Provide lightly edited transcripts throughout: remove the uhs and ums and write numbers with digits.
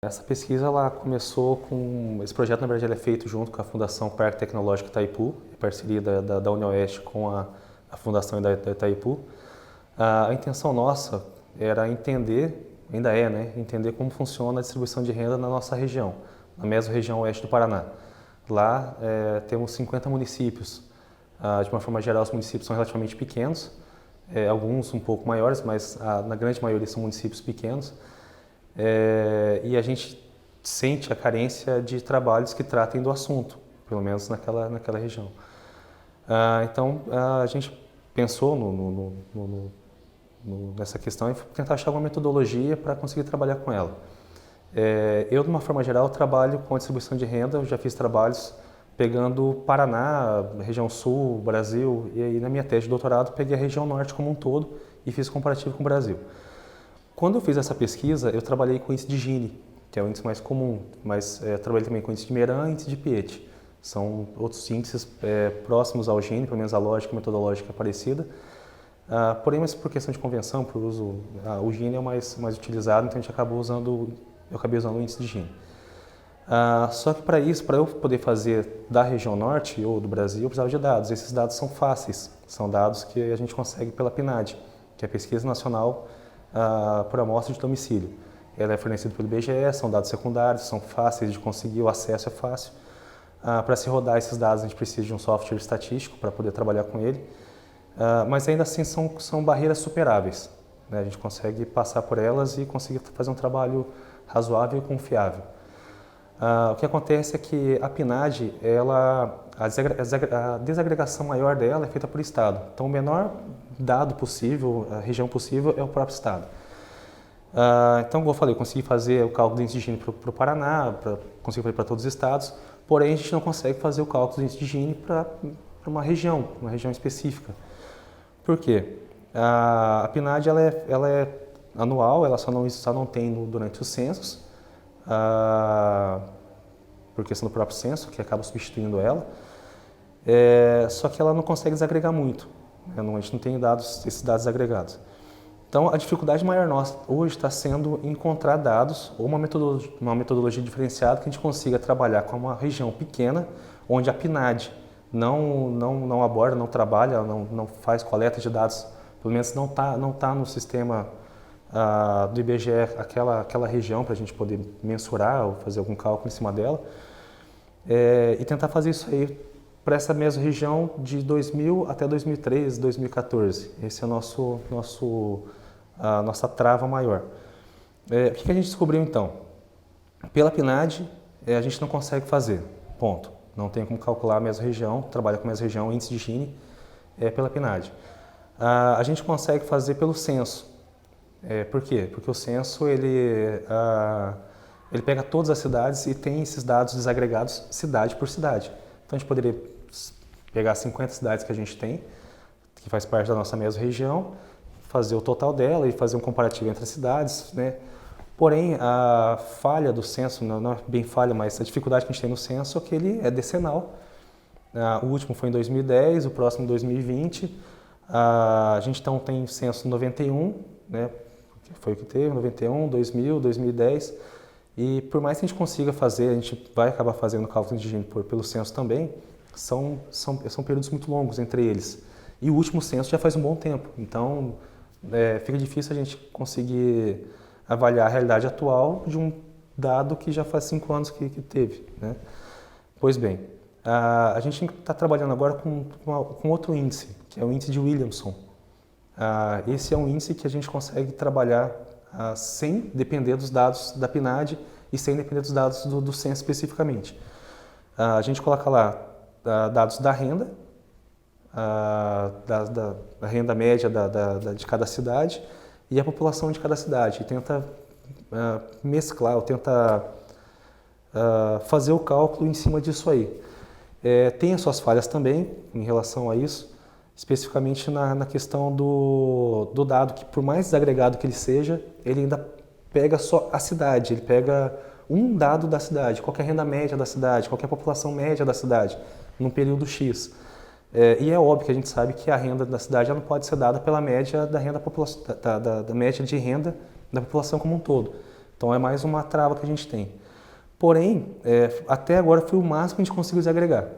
Essa pesquisa ela começou com... Esse projeto, na verdade, ele é feito junto com a Fundação Parque Tecnológico Itaipu, em parceria da UniOeste com a Fundação da Itaipu. A intenção nossa era entender, ainda é, né, entender como funciona a distribuição de renda na nossa região, na mesorregião oeste do Paraná. Lá temos 50 municípios. De uma forma geral, os municípios são relativamente pequenos, alguns um pouco maiores, mas na grande maioria são municípios pequenos. E a gente sente a carência de trabalhos que tratem do assunto, pelo menos naquela região. Então, a gente pensou nessa questão e tentar achar uma metodologia para conseguir trabalhar com ela. Eu, de uma forma geral, trabalho com a distribuição de renda, eu já fiz trabalhos pegando Paraná, região sul, Brasil, e aí na minha tese de doutorado peguei a região norte como um todo e fiz comparativo com o Brasil. Quando eu fiz essa pesquisa, eu trabalhei com o índice de Gini, que é o índice mais comum, mas trabalhei também com o índice de Meran e índice de Piëch. São outros índices próximos ao Gini, pelo menos a lógica e metodológica é parecida. Porém, mas por questão de convenção, por uso, o Gini é o mais utilizado, então a gente acabou eu acabei usando o índice de Gini. Só que para isso, para eu poder fazer da região norte ou do Brasil, eu precisava de dados. Esses dados são fáceis, são dados que a gente consegue pela PNAD, que é a Pesquisa Nacional por Amostra de Domicílio. Ela é fornecida pelo IBGE, são dados secundários, são fáceis de conseguir, o acesso é fácil. Para se rodar esses dados, a gente precisa de um software estatístico para poder trabalhar com ele, mas ainda assim são barreiras superáveis, né? A gente consegue passar por elas e conseguir fazer um trabalho razoável e confiável. O que acontece é que a PNAD, a desagregação maior dela é feita por estado. Então, o menor dado possível, a região possível, é o próprio estado. Então, como eu falei, eu consegui fazer o cálculo do índice de Gini para o Paraná, consegui fazer para todos os estados, porém a gente não consegue fazer o cálculo do índice de Gini para uma região específica. Por quê? A PNAD ela é anual, ela só não tem durante os censos, por questão do próprio censo, que acaba substituindo ela, só que ela não consegue desagregar muito, né? A gente não tem esses dados agregados. Então, a dificuldade maior nossa hoje está sendo encontrar dados ou uma metodologia diferenciada que a gente consiga trabalhar com uma região pequena, onde a PNAD não aborda, não trabalha, não faz coleta de dados, pelo menos não tá no sistema do IBGE aquela região para a gente poder mensurar ou fazer algum cálculo em cima dela, e tentar fazer isso aí para essa mesma região de 2000 até 2013, 2014. Esse é a nossa trava maior. O que a gente descobriu então? Pela PNAD, a gente não consegue fazer, ponto. Não tem como calcular a mesma região, trabalha com a mesma região, índice de Gini, pela PNAD. A gente consegue fazer pelo censo. Por quê? Porque o censo ele pega todas as cidades e tem esses dados desagregados cidade por cidade. Então a gente poderia pegar 50 cidades que a gente tem, que faz parte da nossa mesma região, fazer o total dela e fazer um comparativo entre as cidades, né? Porém, a falha do censo, não é bem falha, mas a dificuldade que a gente tem no censo é que ele é decenal. O último foi em 2010, o próximo em 2020. A gente então tem censo em 91, né? Foi o que teve, 91, 2000, 2010. E por mais que a gente consiga fazer, a gente vai acabar fazendo o cálculo de Gini pelo censo também, são períodos muito longos entre eles. E o último censo já faz um bom tempo, então fica difícil a gente conseguir avaliar a realidade atual de um dado que já faz 5 anos que teve, né? Pois bem, a gente está trabalhando agora com outro índice, que é o índice de Williamson. Esse é um índice que a gente consegue trabalhar sem depender dos dados da PNAD e sem depender dos dados do censo especificamente. A gente coloca lá dados da renda, da renda média de cada cidade e a população de cada cidade, e tenta mesclar, ou tenta fazer o cálculo em cima disso aí. Tem as suas falhas também em relação a isso, especificamente na questão do dado, que por mais desagregado que ele seja, ele ainda pega só a cidade, ele pega um dado da cidade, qual é a renda média da cidade, qual é a população média da cidade, num período X. E é óbvio que a gente sabe que a renda da cidade ela não pode ser dada pela média da média de renda da população como um todo. Então é mais uma trava que a gente tem. Porém, até agora foi o máximo que a gente conseguiu desagregar.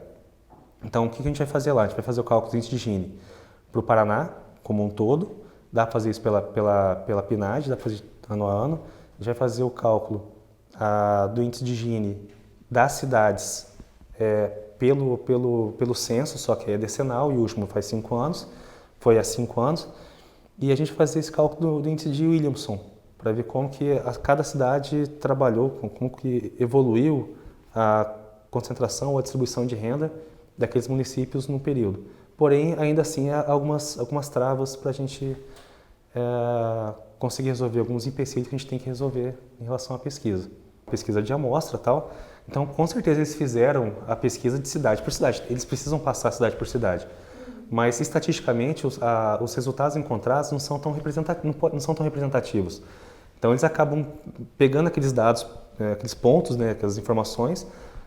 Então, o que a gente vai fazer lá? A gente vai fazer o cálculo do índice de Gini para o Paraná como um todo, dá para fazer isso pela PNAD, dá para fazer ano a ano. A gente vai fazer o cálculo do índice de Gini das cidades pelo censo, só que é decenal, e o último faz 5 anos, foi há 5 anos. E a gente vai fazer esse cálculo do índice de Williamson, para ver como que cada cidade trabalhou, como que evoluiu a concentração ou a distribuição de renda daqueles municípios no período. Porém, ainda assim, há algumas travas para a gente conseguir resolver, alguns empecilhos que a gente tem que resolver em relação à pesquisa. Pesquisa de amostra e tal. Então, com certeza, eles fizeram a pesquisa de cidade por cidade. Eles precisam passar cidade por cidade. Mas, estatisticamente, os resultados encontrados não são tão representativos. Então, eles acabam pegando aqueles dados, aqueles pontos, né, aquelas informações,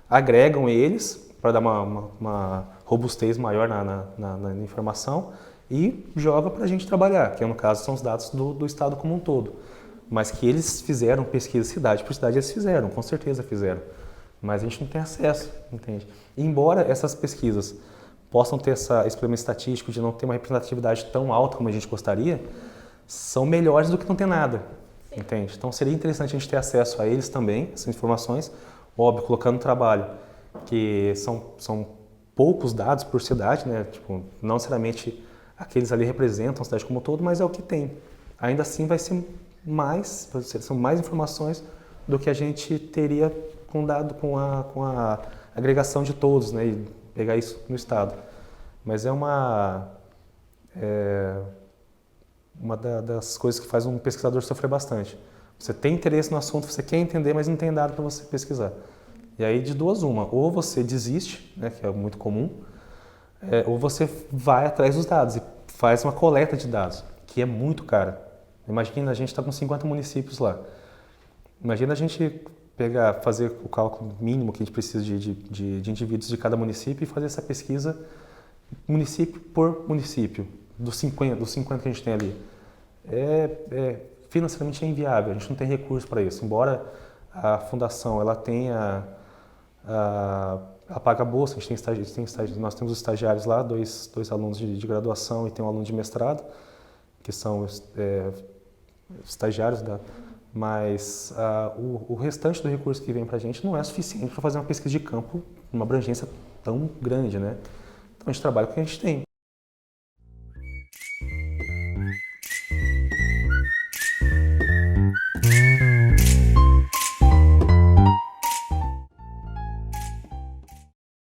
agregam eles para dar uma robustez maior na informação e joga para a gente trabalhar, que no caso são os dados do estado como um todo. Mas que eles fizeram pesquisa cidade por cidade, eles fizeram, com certeza fizeram. Mas a gente não tem acesso, entende? E embora essas pesquisas possam ter esse problema estatístico de não ter uma representatividade tão alta como a gente gostaria, são melhores do que não ter nada, entende? Então seria interessante a gente ter acesso a eles também, essas informações, óbvio, colocando no trabalho, que são poucos dados por cidade, né? Tipo, não necessariamente aqueles ali representam a cidade como um todo, mas é o que tem. Ainda assim vai ser são mais informações do que a gente teria com a agregação de todos, né? E pegar isso no estado. Mas é uma das coisas que faz um pesquisador sofrer bastante. Você tem interesse no assunto, você quer entender, mas não tem dado para você pesquisar. E aí, de duas uma, ou você desiste, né, que é muito comum, ou você vai atrás dos dados e faz uma coleta de dados, que é muito cara. Imagina, a gente está com 50 municípios lá. Imagina a gente fazer o cálculo mínimo que a gente precisa de indivíduos de cada município e fazer essa pesquisa município por município, dos 50 que a gente tem ali. Financeiramente é inviável, a gente não tem recurso para isso. Embora a fundação ela tenha ela paga a bolsa, a gente nós temos estagiários lá, dois alunos de graduação e tem um aluno de mestrado, que são estagiários mas o restante do recurso que vem para a gente não é suficiente para fazer uma pesquisa de campo numa abrangência tão grande, né? Então a gente trabalha com o que a gente tem.